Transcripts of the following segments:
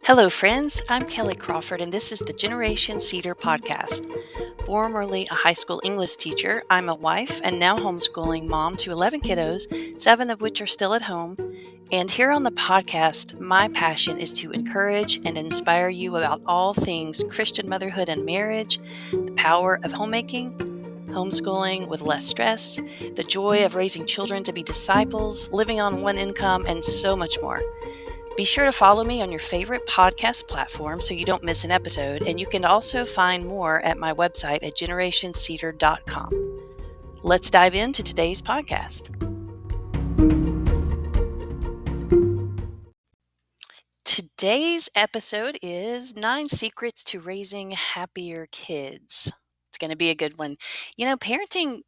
Hello, friends. I'm Kelly Crawford, and this is the Generation Cedar podcast. Formerly a high school English teacher, I'm a wife and now homeschooling mom to 11 kiddos, 7 of which are still at home. And here on the podcast, my passion is to encourage and inspire you about all things Christian motherhood and marriage, the power of homemaking, homeschooling with less stress, the joy of raising children to be disciples, living on one income, and so much more. Be sure to follow me on your favorite podcast platform so you don't miss an episode, and you can also find more at my website at generationcedar.com. Let's dive into today's podcast. Today's episode is 9 Secrets to Raising Happier Kids. It's going to be a good one. Parenting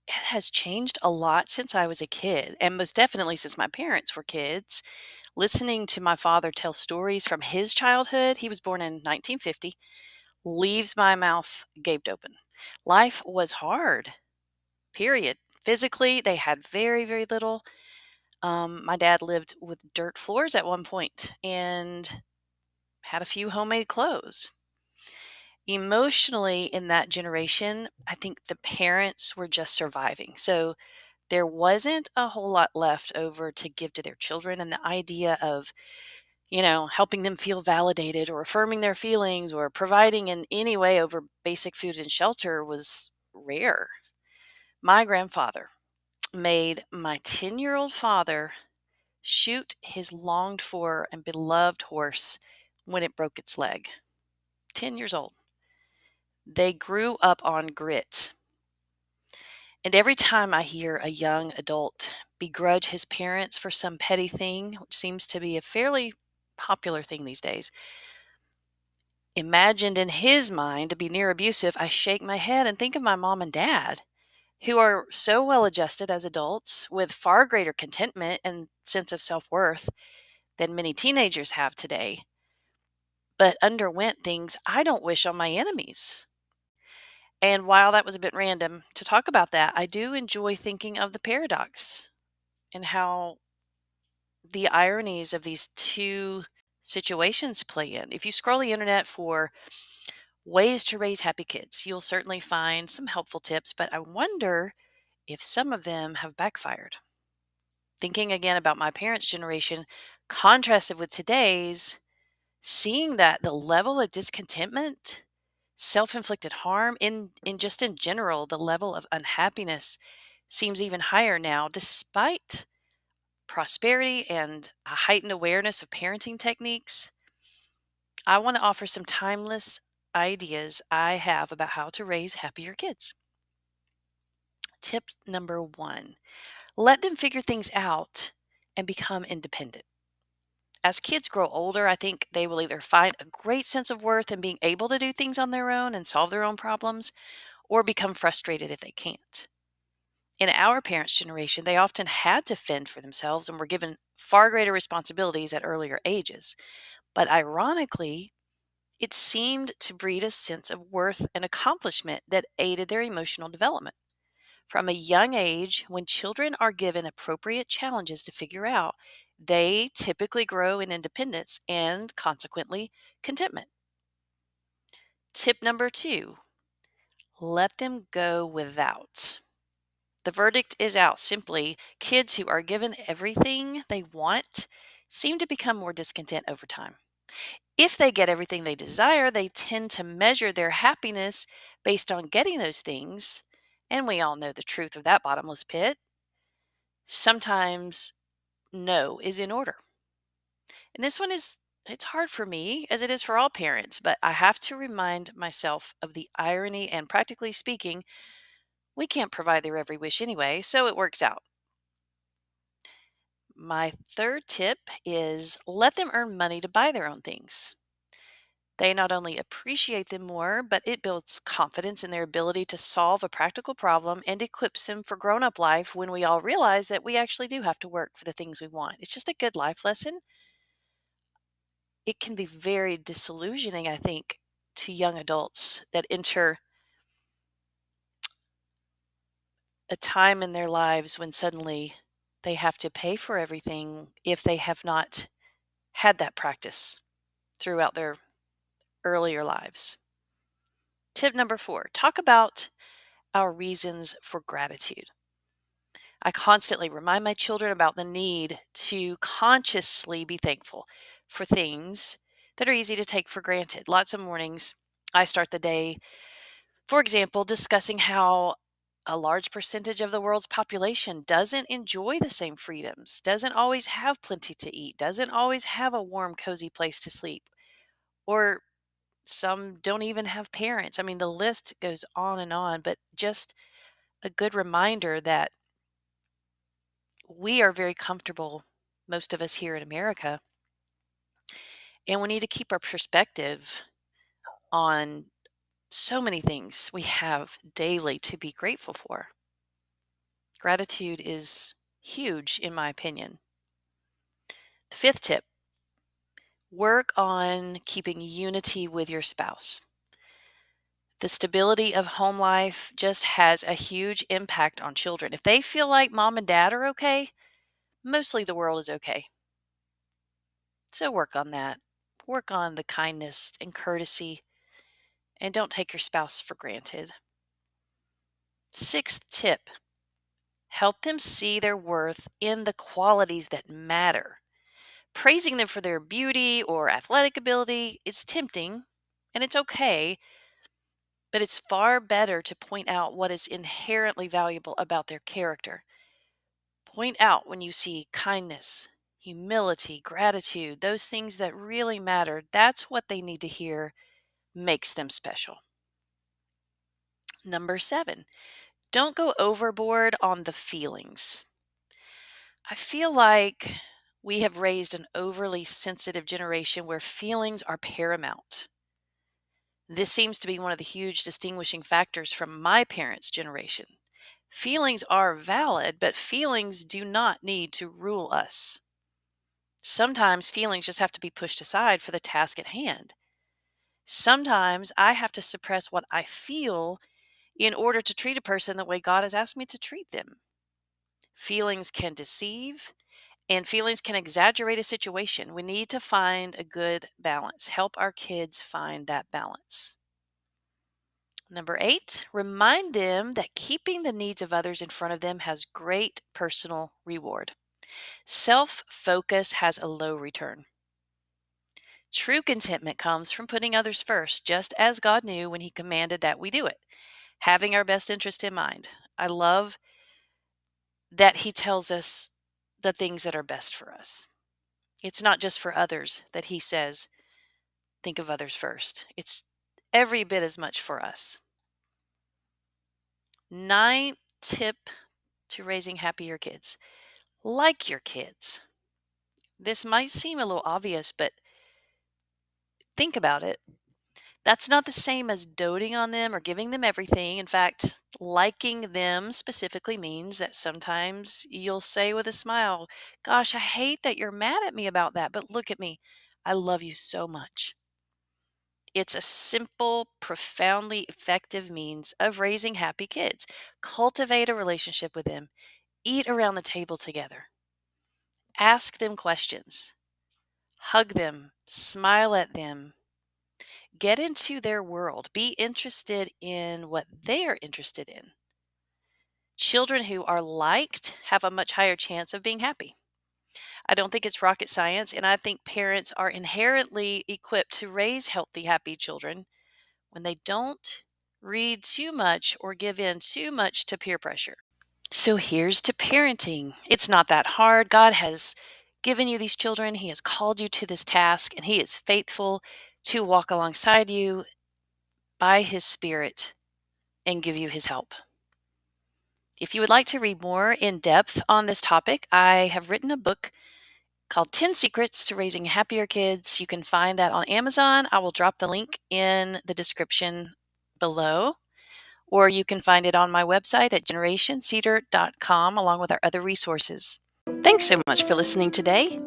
has changed a lot since I was a kid, and most definitely since my parents were kids. Listening to my father tell stories from his childhood, he was born in 1950, leaves my mouth gaped open. Life was hard, period. Physically, they had very, very little. My dad lived with dirt floors at one point and had a few homemade clothes. Emotionally, in that generation, I think the parents were just surviving. So there wasn't a whole lot left over to give to their children. And the idea of helping them feel validated or affirming their feelings or providing in any way over basic food and shelter was rare. My grandfather made my 10-year-old father shoot his longed for and beloved horse when it broke its leg. 10 years old. They grew up on grit. And every time I hear a young adult begrudge his parents for some petty thing, which seems to be a fairly popular thing these days, imagined in his mind to be near abusive, I shake my head and think of my mom and dad, who are so well adjusted as adults with far greater contentment and sense of self worth than many teenagers have today, but underwent things I don't wish on my enemies. And while that was a bit random to talk about that, I do enjoy thinking of the paradox and how the ironies of these two situations play in. If you scroll the internet for ways to raise happy kids, you'll certainly find some helpful tips, but I wonder if some of them have backfired. Thinking again about my parents' generation, contrasted with today's, seeing that the level of discontentment, self-inflicted harm, in general, the level of unhappiness seems even higher now, despite prosperity and a heightened awareness of parenting techniques. I want to offer some timeless ideas I have about how to raise happier kids. Tip number 1, let them figure things out and become independent. As kids grow older, I think they will either find a great sense of worth in being able to do things on their own and solve their own problems, or become frustrated if they can't. In our parents' generation, they often had to fend for themselves and were given far greater responsibilities at earlier ages. But ironically, it seemed to breed a sense of worth and accomplishment that aided their emotional development. From a young age, when children are given appropriate challenges to figure out, they typically grow in independence and consequently contentment. Tip number 2, let them go without. The verdict is out simply. Kids who are given everything they want seem to become more discontent over time. If they get everything they desire, they tend to measure their happiness based on getting those things. And we all know the truth of that bottomless pit. Sometimes no is in order. And this one it's hard for me as it is for all parents, but I have to remind myself of the irony and practically speaking, we can't provide their every wish anyway, so it works out. My third tip is let them earn money to buy their own things. They not only appreciate them more, but it builds confidence in their ability to solve a practical problem and equips them for grown up life when we all realize that we actually do have to work for the things we want. It's just a good life lesson. It can be very disillusioning, I think, to young adults that enter a time in their lives when suddenly they have to pay for everything if they have not had that practice. throughout their earlier lives. Tip number 4, talk about our reasons for gratitude. I constantly remind my children about the need to consciously be thankful for things that are easy to take for granted. Lots of mornings I start the day, for example, discussing how a large percentage of the world's population doesn't enjoy the same freedoms, doesn't always have plenty to eat, doesn't always have a warm, cozy place to sleep, or some don't even have parents. I mean, the list goes on, but just a good reminder that we are very comfortable, most of us here in America, and we need to keep our perspective on so many things we have daily to be grateful for. Gratitude is huge, in my opinion. The 5th tip, work on keeping unity with your spouse. The stability of home life just has a huge impact on children. If they feel like mom and dad are okay, mostly the world is okay. So work on that. Work on the kindness and courtesy, and don't take your spouse for granted. 6th tip, help them see their worth in the qualities that matter. Praising them for their beauty or athletic ability, it's tempting and it's okay, but it's far better to point out what is inherently valuable about their character. Point out when you see kindness, humility, gratitude, those things that really matter. That's what they need to hear makes them special. Number 7, don't go overboard on the feelings. I feel like we have raised an overly sensitive generation where feelings are paramount. This seems to be one of the huge distinguishing factors from my parents' generation. Feelings are valid, but feelings do not need to rule us. Sometimes feelings just have to be pushed aside for the task at hand. Sometimes I have to suppress what I feel in order to treat a person the way God has asked me to treat them. Feelings can deceive, and feelings can exaggerate a situation. We need to find a good balance. Help our kids find that balance. Number 8, remind them that keeping the needs of others in front of them has great personal reward. Self-focus has a low return. True contentment comes from putting others first, just as God knew when He commanded that we do it, having our best interest in mind. I love that He tells us the things that are best for us. It's not just for others that He says, think of others first. It's every bit as much for us. 9th tip to raising happier kids. Like your kids. This might seem a little obvious, but think about it. That's not the same as doting on them or giving them everything. In fact, liking them specifically means that sometimes you'll say with a smile, gosh, I hate that you're mad at me about that, but look at me. I love you so much. It's a simple, profoundly effective means of raising happy kids. Cultivate a relationship with them. Eat around the table together. Ask them questions. Hug them. Smile at them. Get into their world. Be interested in what they are interested in. Children who are liked have a much higher chance of being happy. I don't think it's rocket science, and I think parents are inherently equipped to raise healthy, happy children when they don't read too much or give in too much to peer pressure. So here's to parenting. It's not that hard. God has given you these children. He has called you to this task, and He is faithful to walk alongside you by His Spirit and give you His help. If you would like to read more in depth on this topic, I have written a book called 10 Secrets to Raising Happier Kids. You can find that on Amazon. I will drop the link in the description below, or you can find it on my website at generationcedar.com along with our other resources. Thanks so much for listening today.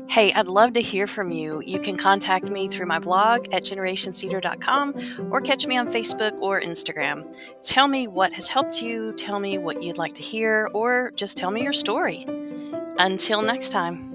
Hey, I'd love to hear from you. You can contact me through my blog at generationcedar.com or catch me on Facebook or Instagram. Tell me what has helped you, tell me what you'd like to hear, or just tell me your story. Until next time.